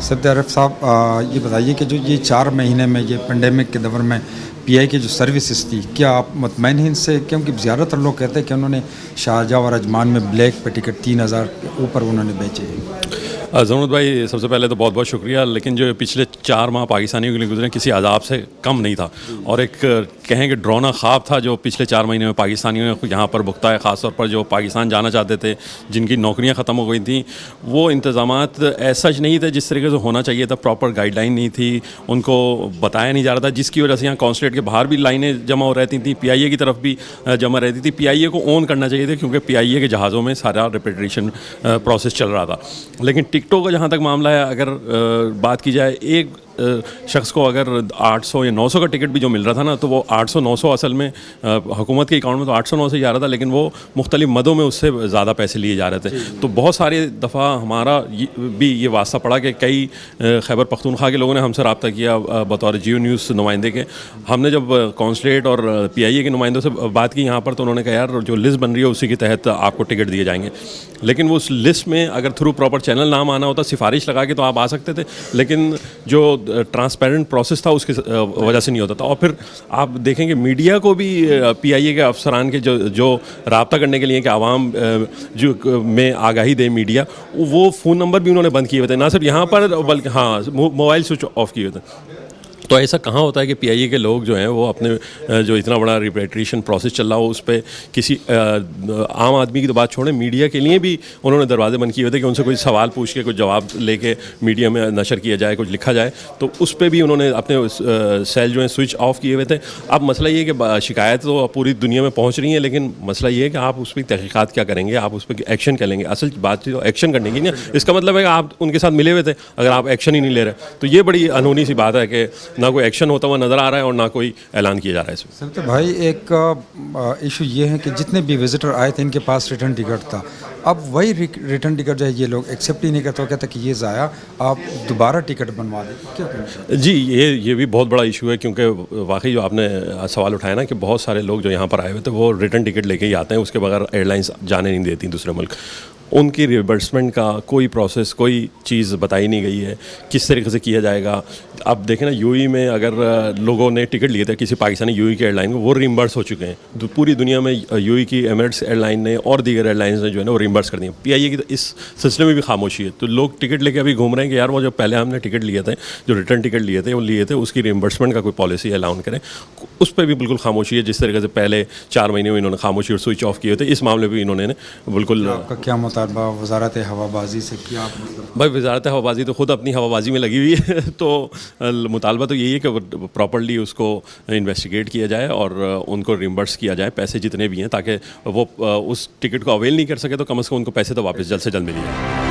सत्य आरिफ साहब, ये बताइए कि जो ये 4 महीने में ये पेंडेमिक के दौर में पीआई की जो सर्विसेज थी, क्या आप मुतमईन हैं इनसे? क्योंकि ज़्यादातर लोग कहते हैं कि उन्होंने शारजाह और अजमान में ब्लैक पे टिकट 3000 के ऊपर उन्होंने बेचे हैं। ज़रूर भाई, सबसे पहले तो बहुत बहुत शुक्रिया। लेकिन जो पिछले 4 माह पाकिस्तानियों के लिए गुजरे किसी अजाब से कम नहीं था, और एक कहें कि डरावना ख्वाब था जो पिछले 4 महीने में पाकिस्तानियों ने यहाँ पर भुगता है। ख़ासतौर पर जो पाकिस्तान जाना चाहते थे, जिनकी नौकरियाँ ख़त्म हो गई थी, वो इंतज़ामात ऐसा नहीं थे जिस तरीके से होना चाहिए था। प्रॉपर गाइडलाइन नहीं थी, उनको बताया नहीं जा रहा था, जिसकी वजह से यहाँ कॉन्सुलेट के बाहर भी लाइनें जमा हो रहती थी, पीआईए की तरफ भी जमा रहती थी। पीआईए को ऑन करना चाहिए था, क्योंकि पीआईए के जहाज़ों में सारा रिपेट्रिएशन प्रोसेस चल रहा था। लेकिन टिकटों का जहाँ तक मामला है, अगर बात की जाए, एक शख्स को अगर 800 या 900 का टिकट भी जो मिल रहा था ना, तो वो 800-900 असल में हुकूमत के अकाउंट में तो 800-900 ही जा रहा था, लेकिन वो मुख्तलिफ मदों में उससे ज़्यादा पैसे लिए जा रहे थे। तो बहुत सारी दफ़ा हमारा भी ये वास्ता पड़ा कि कई खैबर पख्तूनख्वा के लोगों ने हमसे रब्ता किया बतौर जियो न्यूज़ नुमाइंदे के। हमने जब कॉन्सुलेट और पीआईए के नुमाइंदों से बात की यहाँ पर, तो उन्होंने कहा यार जो लिस्ट बन रही है उसी के तहत आपको टिकट दिए जाएंगे। लेकिन वो उस लिस्ट में अगर थ्रू प्रॉपर चैनल नाम आना होता, सिफारिश लगा के तो आप आ सकते थे, लेकिन जो ट्रांसपेरेंट प्रोसेस था उसकी वजह से नहीं होता था। और फिर आप देखेंगे मीडिया को भी पीआईए के अफसरान के जो रब्ता करने के लिए कि आवाम जो में आगाही दे मीडिया, वो फ़ोन नंबर भी उन्होंने बंद किए हुए थे, ना सिर्फ यहाँ पर बल्कि हाँ मोबाइल स्विच ऑफ किए हुए थे। तो ऐसा कहाँ होता है कि पीआईए के लोग जो हैं वो अपने जो इतना बड़ा रिपेट्रिएशन प्रोसेस चल रहा हो उस पर किसी आम आदमी की तो बात छोड़ें, मीडिया के लिए भी उन्होंने दरवाजे बंद किए हुए थे कि उनसे कोई सवाल पूछ के कुछ जवाब लेके मीडिया में नशर किया जाए, कुछ लिखा जाए। तो उस पर भी उन्होंने अपने सेल जो है स्विच ऑफ किए हुए थे। अब मसला ये है कि शिकायत तो पूरी दुनिया में पहुँच रही है, लेकिन मसला ये है कि आप उस पर तहकीकात क्या करेंगे, आप उस पर एक्शन क्या लेंगे। असल बात तो एक्शन करने की ना, इसका मतलब है कि आप उनके साथ मिले हुए थे, अगर आप एक्शन ही नहीं ले रहे, तो ये बड़ी अनहोनी सी बात है कि ना कोई एक्शन होता हुआ नज़र आ रहा है और ना कोई ऐलान किया जा रहा है इसमें। सर तो भाई एक इशू ये है कि जितने भी विजिटर आए थे इनके पास रिटर्न टिकट था, अब वही रिटर्न टिकट जो है ये लोग एक्सेप्ट ही नहीं करते, कहते कि ये ज़ाया, आप दोबारा टिकट बनवा दें। क्या करें जी, ये भी बहुत बड़ा इशू है, क्योंकि वाकई जो आपने सवाल उठाया ना कि बहुत सारे लोग जो यहाँ पर आए हुए थे वो रिटर्न टिकट लेके ही आते हैं, उसके बगैर एयरलाइंस जाने नहीं देती दूसरे मुल्क। उनकी रिवर्समेंट का कोई प्रोसेस, कोई चीज़ बताई नहीं गई है किस तरीके से किया जाएगा। अब देखें ना, यूएई में अगर लोगों ने टिकट लिए थे किसी पाकिस्तानी यूएई की एयरलाइन को, वो रिम्बर्स हो चुके हैं। तो पूरी दुनिया में यूएई की एमिरेट्स एयरलाइन ने और दीगर एयरलाइंस ने जो है ना वो रिम्बर्स कर दिए। पीआईए की तो इस सिलसिले में भी खामोशी है। तो लोग टिकट लेके अभी घूम रहे हैं कि यार वो जो पहले हमने टिकट लिए थे, जो रिटर्न टिकट लिए थे उसकी रिम्बर्समेंट का कोई पॉलिसी ऐलान करें। उस पर भी बिल्कुल खामोशी है, जिस तरीके से पहले 4 महीने में इन्होंने खामोशी और स्विच ऑफ किए थे, इस मामले में इन्होंने बिल्कुल। आपका क्या मुतालबा वजारत हवाबाजी से किया? भाई वजारत हवाबाजी तो खुद अपनी हवाबाजी में लगी हुई है तो मुतालबा तो यही है कि प्रॉपर्ली उसको इन्वेस्टिगेट किया जाए और उनको रिम्बर्स किया जाए पैसे जितने भी हैं, ताकि वो उस टिकट को अवेल नहीं कर सके तो कम से कम उनको पैसे तो वापस जल्द से जल्द मिल जाए।